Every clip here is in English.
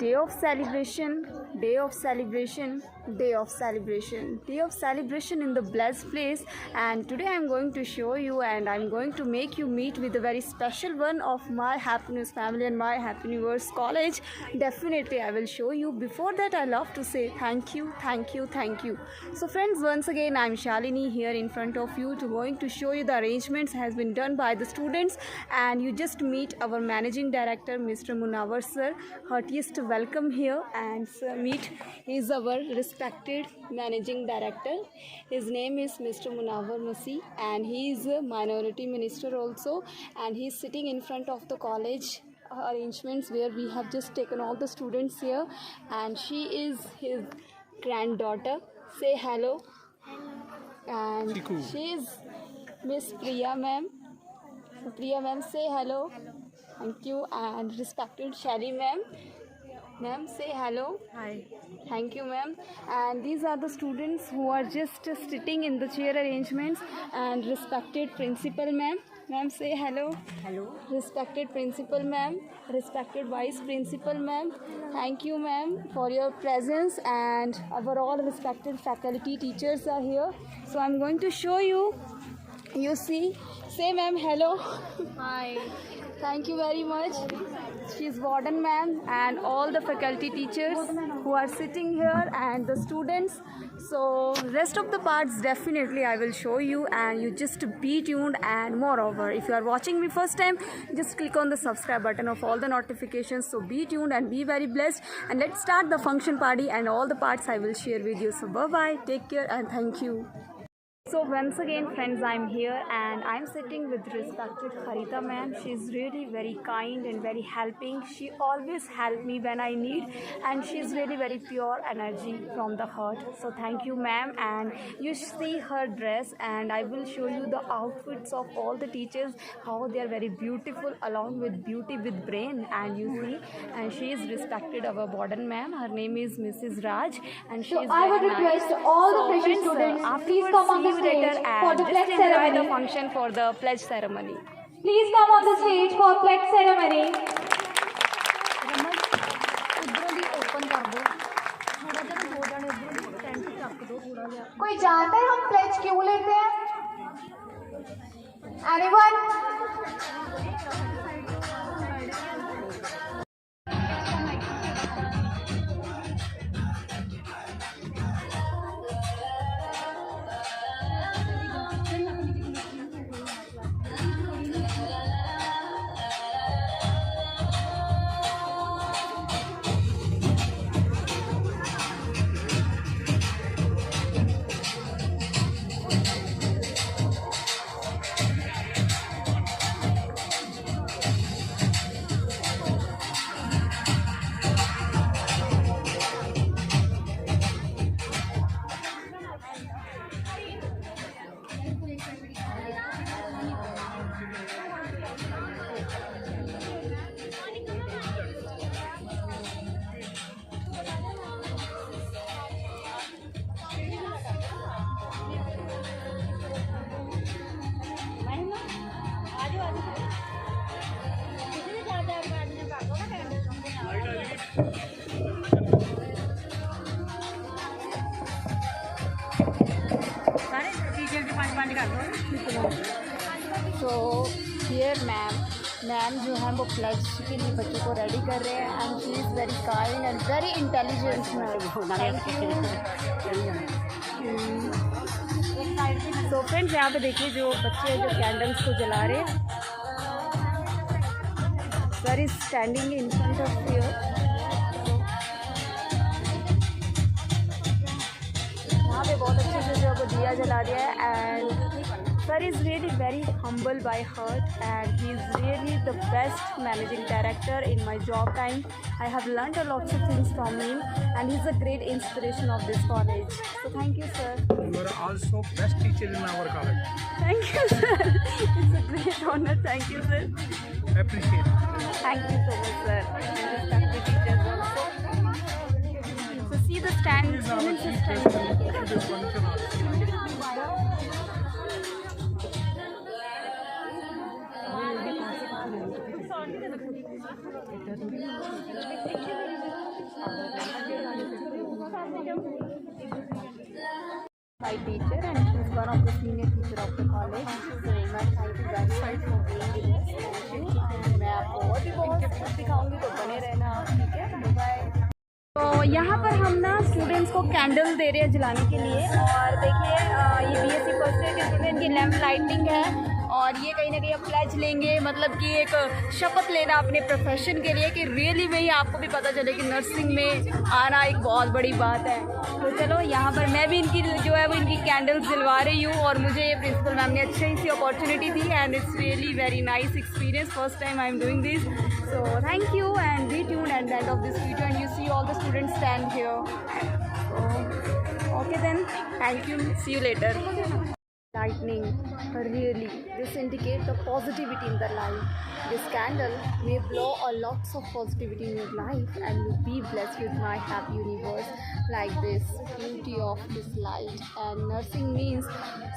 day of celebration, day of celebration, day of celebration, day of celebration in the blessed place. And today I'm going to show you and I'm going to make you meet with a very special one of my Happiness family and my Happy Universe college. Definitely I will show you. Before that, I love to say thank you, thank you, thank you. So friends, once again I'm Shalini here in front of you going to show you the arrangements has been done by the students, and you just meet our managing director Mr. Munawar sir. Heartiest welcome here. And sir, meet, he is our respected managing director. His name is Mr. Munawar Masih and he is a minority minister also, and he is sitting in front of the college arrangements where we have just taken all the students here, and she is his granddaughter. Say hello. And she is Miss Priya ma'am. So Priya ma'am, say hello. Thank you. And respected Shelly ma'am. Ma'am, say hello. Hi. Thank you ma'am. And these are the students who are just sitting in the chair arrangements. And respected principal ma'am. Ma'am, say hello. Hello. Respected principal ma'am, respected vice principal ma'am, thank you ma'am for your presence, and our all respected faculty teachers are here. So I'm going to show you. You see, say ma'am hello. Hi. Thank you very much. She's warden ma'am and all the faculty teachers who are sitting here and the students. So rest of the parts definitely I will show you, and you just be tuned. And moreover, if you are watching me first time, just click on the subscribe button of all the notifications. So be tuned and be very blessed, and let's start the function party, and all the parts I will share with you. So bye bye, take care and thank you. So once again friends, I'm here and I'm sitting with respected Harita ma'am. She's really very kind and very helping. She always helps me when I need, and she's really very pure energy from the heart. So thank you ma'am. And you see her dress, and I will show you the outfits of all the teachers, how they are very beautiful along with beauty with brain. And you see, and she is respected our warden ma'am. Her name is Mrs. Raj, and she is I would very request nice. all So the precious friends, students, please come on the stage for the pledge enjoy ceremony. the function for the pledge ceremony. Please come on the stage for pledge ceremony. कोई जानता है हम pledge क्यों लेते हैं? Anyone? So here ma'am जो है वो प्लेज के लिए बच्चों को रेडी कर रहे हैं, and she is very kind and very intelligent ma'am. Thank you. So friends, यहाँ पे देखिए जो बच्चे जो कैंडल्स को जला रहे हैं. Sir is standing in front of you. यहाँ पे बहुत अच्छे से जो दिया जला दिया है, and sir is really very humble by heart, and he is really the best managing director in my job time. I have learned a lot of things from him, and he is a great inspiration of this college. So thank you sir. You are also best teacher in our college. Thank you sir. It's a great honor. Thank you sir. Appreciate it. Thank you so much sir. And respected teachers also. So see the stand, students is standing. My teacher and she's one of the senior teacher of the college. So मैं thank you very much for being with us. Thank you. मैं आपको और भी बहुत कुछ सिखाऊंगी तो बने रहना आप, ठीक है? बाय। तो यहाँ पर हम ना स्टूडेंट्स को कैंडल दे रहे हैं जलाने के लिए, और देखिए ये बीएससी फर्स्ट ईयर के स्टूडेंट की लैम्प लाइटिंग है, और ये कहीं ना कहीं अब प्लेज लेंगे, मतलब कि एक शपथ लेना अपने प्रोफेशन के लिए कि रियली में ही आपको भी पता चले कि नर्सिंग में आना एक बहुत बड़ी बात है। तो चलो यहाँ पर मैं भी इनकी जो है वो इनकी कैंडल्स जलवा रही हूँ, और मुझे ये प्रिंसिपल मैम ने अच्छी सी अपॉर्चुनिटी दी and it's really very nice experience, first time I am doing this. So thank you and be tuned at the end of this video and you see all the students stand here. Okay then, thank you, see you later. Lightning, really, this indicates the positivity in the life. This candle may blow a lots of positivity in your life and you be blessed with my happy universe like this beauty of this light. And nursing means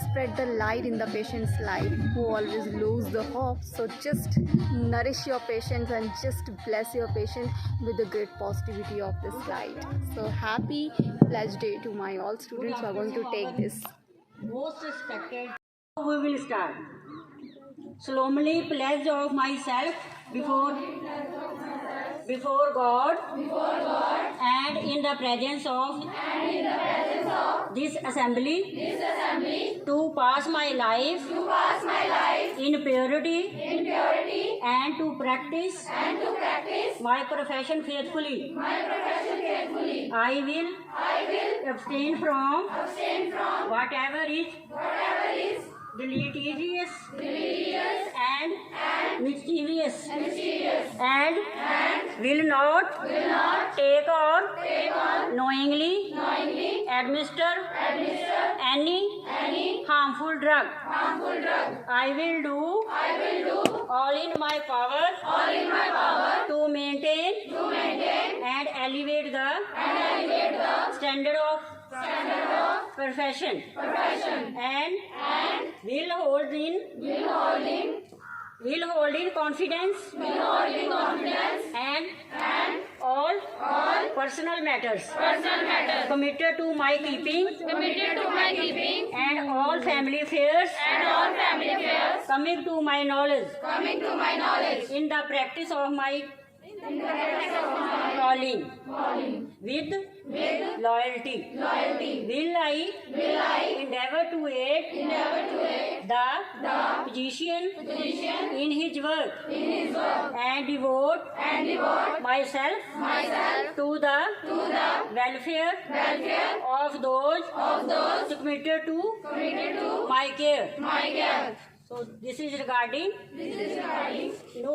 spread the light in the patient's life who always lose the hope. So just nourish your patients and just bless your patient with the great positivity of this light. So happy pledge day to my all students who are going to take this. Most respected, we will start. Solemnly pledge of myself before God, and in the presence of this assembly, to pass my life in purity and to practice my profession faithfully. I will abstain from whatever is deleterious and mischievous, and will not take on knowingly administer any harmful drug. I will do all in my power to maintain and elevate the standard of profession, and will hold in confidence and all personal matters committed to my keeping, and all family affairs coming to my knowledge in the practice of my calling with loyalty. Will I endeavor to aid the physician in his work and devote myself to the welfare of those committed to my care. So this is regarding no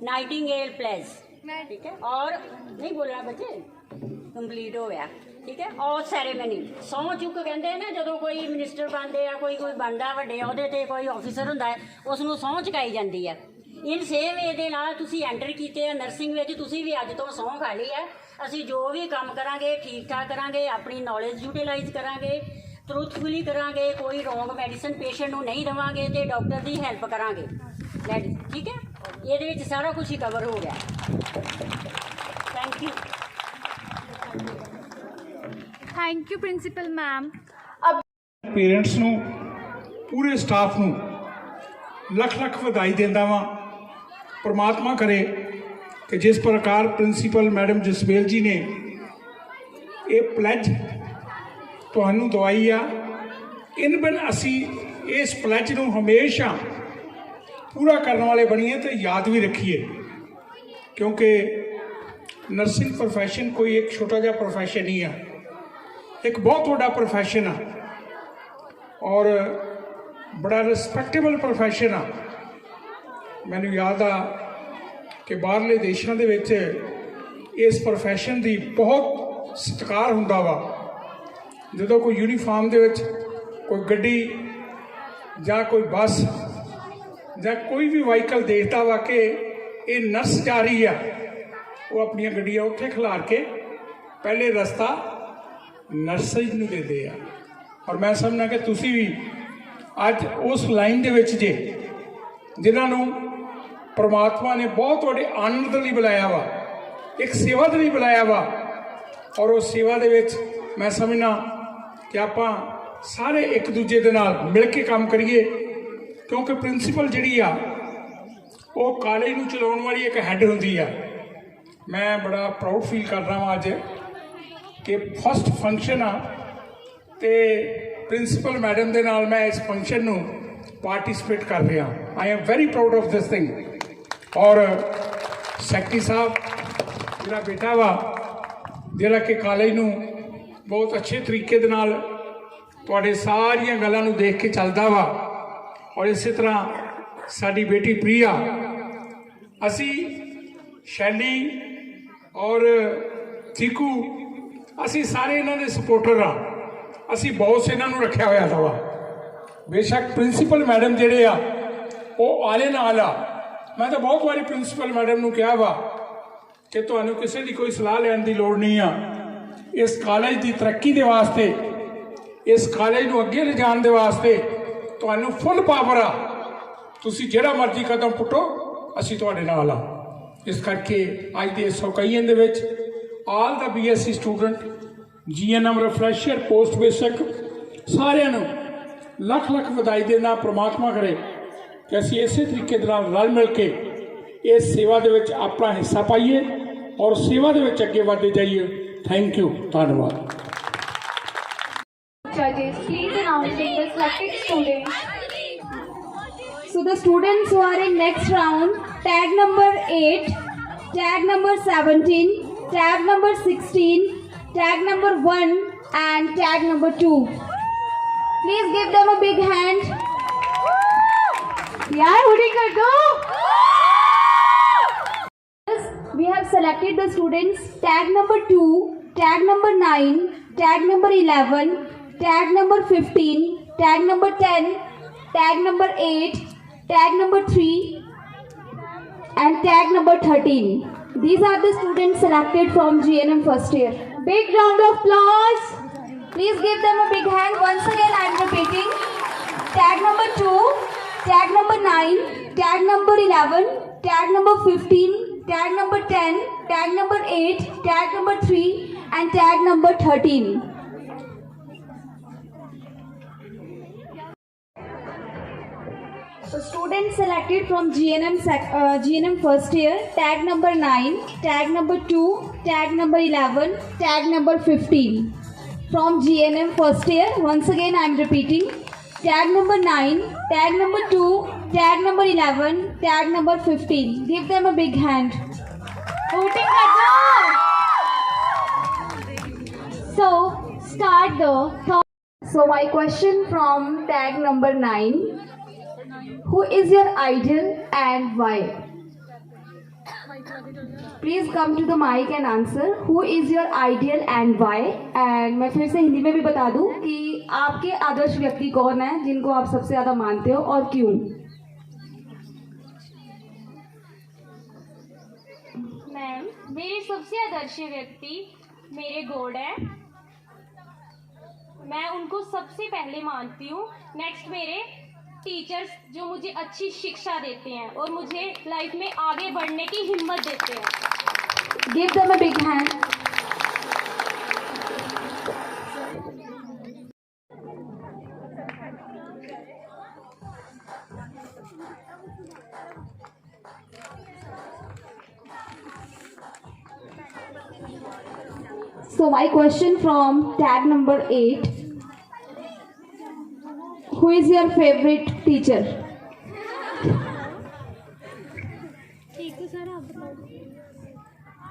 Nightingale pledge, ठीक है, और नहीं बोलना बच्चे, complete हो गया, ठीक है। और सैरेमनी सौं चुक कहते हैं ना, जो कोई मिनिस्टर बनते हैं, कोई बनता ਵੱਡੇ ਅਹੁਦੇ ਤੇ कोई ऑफिसर ਹੁੰਦਾ ਹੈ, ਉਸ ਨੂੰ ਸਹੁੰ ਚੁਕਾਈ ਜਾਂਦੀ ਹੈ। ਇਨ ਸੇਮ ਵੇ ਦੇ ਨਾਲ ਤੁਸੀਂ ਐਂਟਰ ਕੀਤੇ ਆ ਨਰਸਿੰਗ ਵਿੱਚ, ਤੁਸੀਂ ਵੀ ਅੱਜ ਤੋਂ ਸਹੁੰ ਖਾ ਲਈ ਹੈ। ਅਸੀਂ ਜੋ ਵੀ ਕੰਮ ਕਰਾਂਗੇ ਠੀਕ ਠਾਕ ਕਰਾਂਗੇ, ਆਪਣੀ ਨੌਲੇਜ ਯੂਟੀਲਾਈਜ਼ ਕਰਾਂਗੇ, ਟਰੂਥਫੁਲੀ ਕਰਾਂਗੇ, ਕੋਈ ਰੋਂਗ ਮੈਡੀਸਨ ਪੇਸ਼ੈਂਟ ਨੂੰ ਨਹੀਂ ਦੇਵਾਂਗੇ ਤੇ ਡਾਕਟਰ ਦੀ ਹੈਲਪ ਕਰਾਂਗੇ, ठीक है। ਇਹਦੇ ਵਿੱਚ ਸਾਰਾ ਕੁਝ ਹੀ ਕਵਰ ਹੋ ਗਿਆ। Thank you. Thank you principal ma'am. Parents ਨੂੰ पूरे स्टाफ ਨੂੰ ਲੱਖ ਲੱਖ ਵਧਾਈ ਦਿੰਦਾ ਵਾਂ। परमात्मा करे कि जिस प्रकार प्रिंसीपल मैडम जसबेल जी ने ये प्लैज ਤੁਹਾਨੂੰ ਦਵਾਈ ਆ, इन बिन असी इस प्लैज ਨੂੰ हमेशा पूरा करने वाले बनिए तो याद भी रखिए, क्योंकि नर्सिंग प्रोफैशन कोई एक छोटा जा प्रोफैशन ही है, एक बहुत बड़ा प्रोफैशन है और बड़ा रिस्पैक्टेबल प्रोफैशन है। मैनू याद आ कि बाहरले देशों के विच इस प्रोफैशन की बहुत सत्कार हुंदा वा। जो कोई यूनीफॉर्म दे विच कोई गड्डी जां कोई बस ਜਾਂ ਕੋਈ ਵੀ ਵਾਹੀਕਲ ਦੇਖਦਾ ਵਾ ਕਿ ਇਹ ਨਰਸ ਜਾ ਰਹੀ ਆ, ਉਹ ਆਪਣੀਆਂ ਗੱਡੀਆਂ ਉੱਥੇ ਖਿਲਾਰ ਕੇ ਪਹਿਲੇ ਰਸਤਾ ਨਰਸਿੰਗ ਨੂੰ ਦਿੰਦੇ ਆ। ਔਰ ਮੈਂ ਸਮਝਦਾ ਕਿ ਤੁਸੀਂ ਵੀ ਅੱਜ ਉਸ ਲਾਈਨ ਦੇ ਵਿੱਚ ਜੇ ਜਿਨ੍ਹਾਂ ਨੂੰ ਪਰਮਾਤਮਾ ਨੇ ਬਹੁਤ ਵੱਡੇ ਆਨੰਦ ਲਈ ਬੁਲਾਇਆ ਵਾ, एक सेवा ਦੇ ਲਈ ਬੁਲਾਇਆ ਵਾ ਔਰ ਉਹ ਸੇਵਾ ਦੇ ਵਿੱਚ ਮੈਂ ਸਮਝਣਾ ਕਿ ਆਪਾਂ ਸਾਰੇ ਇੱਕ ਦੂਜੇ ਦੇ ਨਾਲ ਮਿਲ ਕੇ ਕੰਮ ਕਰੀਏ ਕਿਉਂਕਿ ਪ੍ਰਿੰਸੀਪਲ ਜਿਹੜੀ ਆ ਉਹ ਕਾਲਜ ਨੂੰ ਚਲਾਉਣ ਵਾਲੀ ਇੱਕ ਹੈੱਡ ਹੁੰਦੀ ਆ। ਮੈਂ ਬੜਾ ਪ੍ਰਾਊਡ ਫੀਲ ਕਰਦਾ ਹਾਂ ਅੱਜ ਕਿ ਫਸਟ ਫੰਕਸ਼ਨ ਆ ਤੇ ਪ੍ਰਿੰਸੀਪਲ ਮੈਡਮ ਦੇ ਨਾਲ ਮੈਂ ਇਸ ਫੰਕਸ਼ਨ ਨੂੰ ਪਾਰਟਿਸਿਪੇਟ ਕਰ ਰਿਹਾ। I am very proud of this thing. और सैकटरी साहब मेरा बेटा वा जिहड़ा कि कॉलेज नूं बहुत अच्छे तरीके दे नाल तुहाडे सारियां गल्लां नूं देख के चलदा वा और इस तरह साडी बेटी प्रिया असी शैली और चीकू असी सारे इन्हां दे सपोर्टर हाँ। असी बॉस इन्हां नूं रखिया होया दा वा। बेशक प्रिंसीपल मैडम जिहड़े आ ਉਹ ਆਲੇ ਨਾਲ ਆ। ਮੈਂ ਤਾਂ ਬਹੁਤ ਵਾਰੀ ਪ੍ਰਿੰਸੀਪਲ ਮੈਡਮ ਨੂੰ ਕਿਹਾ ਵਾ ਕਿ ਤੁਹਾਨੂੰ ਕਿਸੇ ਦੀ ਕੋਈ ਸਲਾਹ ਲੈਣ ਦੀ ਲੋੜ ਨਹੀਂ ਆ। ਇਸ ਕਾਲਜ ਦੀ ਤਰੱਕੀ ਦੇ ਵਾਸਤੇ ਇਸ ਕਾਲਜ ਨੂੰ ਅੱਗੇ ਲਿਜਾਣ ਦੇ ਵਾਸਤੇ ਤੁਹਾਨੂੰ ਫੁੱਲ ਪਾਵਰ ਆ। ਤੁਸੀਂ ਜਿਹੜਾ ਮਰਜ਼ੀ ਕਦਮ ਪੁੱਟੋ ਅਸੀਂ ਤੁਹਾਡੇ ਨਾਲ ਆ। ਇਸ ਕਰਕੇ ਅੱਜ ਦੇ ਇਸ ਸੌਕਈਆਂ ਦੇ ਵਿੱਚ ਆਲ ਦਾ BSc student GNM refresher post basic ਸਾਰਿਆਂ ਨੂੰ ਲੱਖ ਲੱਖ ਵਧਾਈ ਦੇਣਾ। ਪ੍ਰਮਾਤਮਾ ਕਰੇ कि असी इस तरीके रल मिल के इस सेवा दे विच अपना हिस्सा पाइए और सेवा दे विच अगे बढ़ते जाइए। थैंक यू, धन्यवाद। Judges, please announcing the selected students. So the students who are in next round, tag number 8, tag number 17, tag number 16, tag number 1 and tag number 2. Please give them a big hand. यार hooting कर दो। We have selected the students tag number 2, tag number 9, tag number 11, tag number 15, tag number 10, tag number 8, tag number 3 and tag number 13. These are the students selected from GNM first year. Big round of applause. Please give them a big hand. Once again I am repeating. Tag number 2, tag number 9, tag number 11, tag number 15, tag number 10, tag number 8, tag number 3 and tag number 13. So students selected from GNM first year, tag number 9, tag number 2, tag number 11, tag number 15. From GNM first year, once again I am repeating. Tag number 9, tag number 2, tag number 11, tag number 15. Give them a big hand. Hooting कर दो। So start the thought. So my question from tag number 9. Who is your idol and why? Please come to the mic and answer. Who is your ideal and why? And मैं फिर से हिंदी में भी बता दूं कि आपके आदर्श व्यक्ति कौन है जिनको आप सबसे ज़्यादा मानते हो और क्यों? मैम, मेरे सबसे आदर्श व्यक्ति मेरे गॉड है। मैं उनको सबसे पहले मानती हूँ। नेक्स्ट मेरे टीचर्स जो मुझे अच्छी शिक्षा देते हैं और मुझे लाइफ में आगे बढ़ने की हिम्मत देते हैं। Give them a big hand. So my question from tag number 8. Who is your favorite teacher?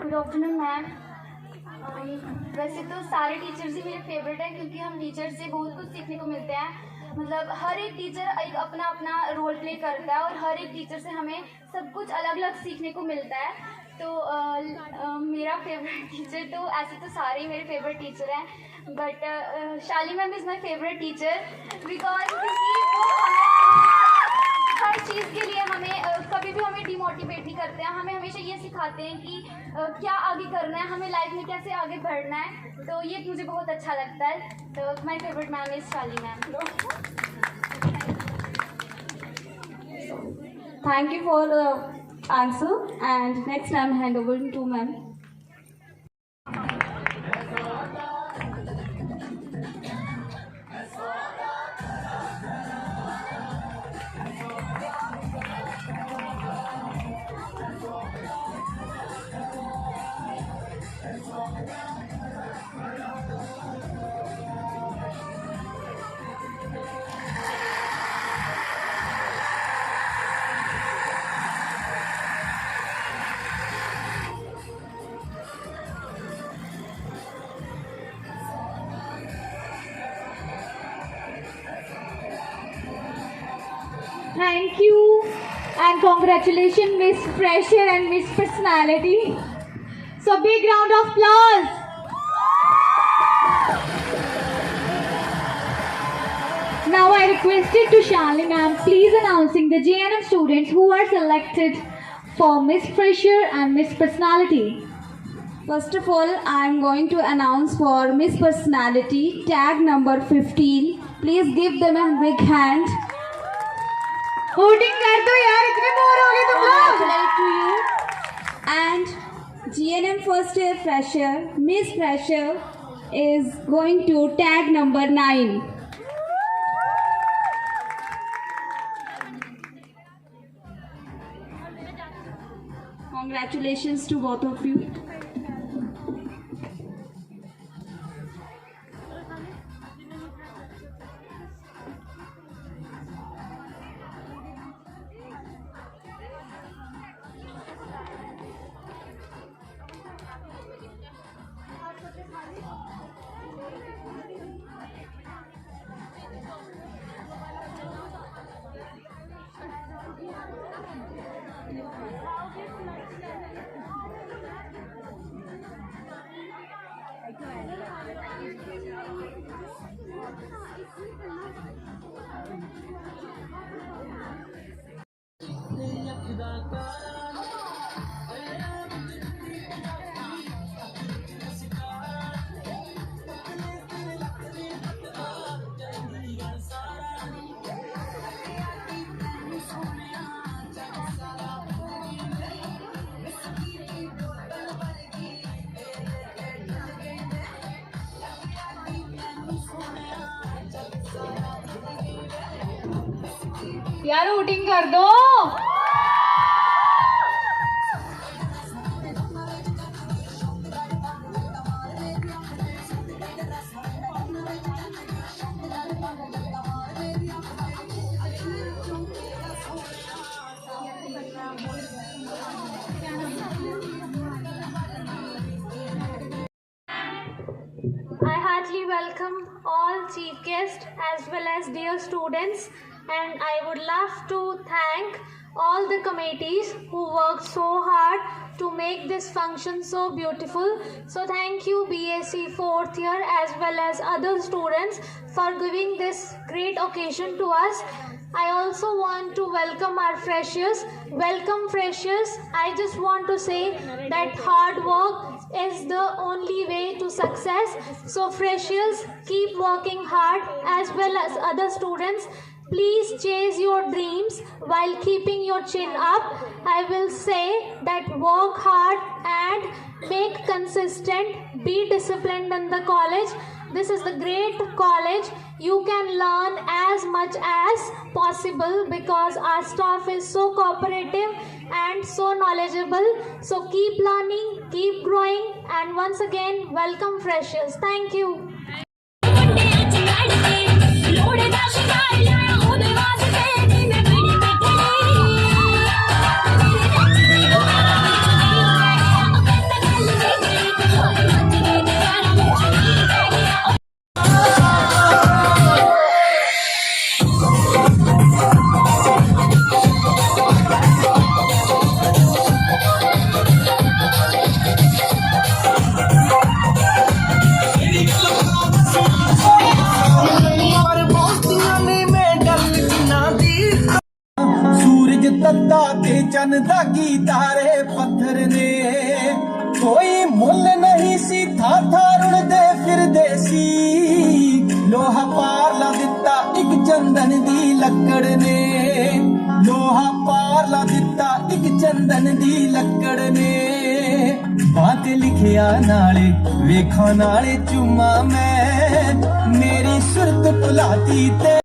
Good afternoon ma'am. वैसे तो सारे टीचर्स ही मेरे फेवरेट हैं क्योंकि हम टीचर से बहुत कुछ सीखने को मिलते हैं। मतलब हर एक टीचर एक अपना अपना रोल प्ले करता है और हर एक टीचर से हमें सब कुछ अलग अलग सीखने को मिलता है। तो मेरा फेवरेट टीचर तो ऐसे तो सारे ही मेरे फेवरेट टीचर हैं, बट शाली ma'am is my favourite teacher because वो हर चीज़ के लिए हमें कभी भी हमें डिमोटिवेट नहीं करते हैं। हमें हमेशा ये सिखाते हैं कि क्या आगे करना है, हमें लाइफ में कैसे आगे बढ़ना है। तो ये मुझे बहुत अच्छा लगता है। तो माई फेवरेट मैम इज़ शाली ma'am. Thank you for the answer. And next, I'm hand over to ma'am. Thank you and congratulations Miss Fresher and Miss Personality. So big round of applause. Now I requested to Shalini ma'am please announcing the JNM students who are selected for Miss Fresher and Miss Personality. First of all, I am going to announce for Miss Personality, tag number 15. Please give them a big hand. Voting कर दो यार, इतने bore हो गए तुम लोग. Congratulate to you. And GNM first year fresher, Miss Fresher, is going to tag number 9. Congratulations to both of you. यार voting कर दो. I heartily welcome all chief guests as well as dear students, and I would love to thank all the committees who worked so hard to make this function so beautiful. So thank you BSc 4th year as well as other students for giving this great occasion to us. I also want to welcome our freshers. Welcome freshers. I just want to say that hard work is the only way to success. So freshers, keep working hard as well as other students. Please chase your dreams while keeping your chin up. I will say that work hard and make consistent, be disciplined in the college. This is the great college. You can learn as much as possible because our staff is so cooperative and so knowledgeable. So keep learning, keep growing, and once again, welcome freshers. Thank you. चन दागी तारे पत्थर ने कोई मुल नहीं सी था रुड़दे फिरदे सी लोहा पार ला दिता एक चंदन दी लकड़ ने लोहा पार ला दिता एक चंदन दी लकड़ ने बात ਤੇ ਲਿਖਿਆ ਨਾਲੇ ਵੇਖਾਂ ਨਾਲੇ ਚੁੰਮਾ ਮੈਂ ਮੇਰੀ ਸੁਰਤ ਭੁਲਾਤੀ ਤੇ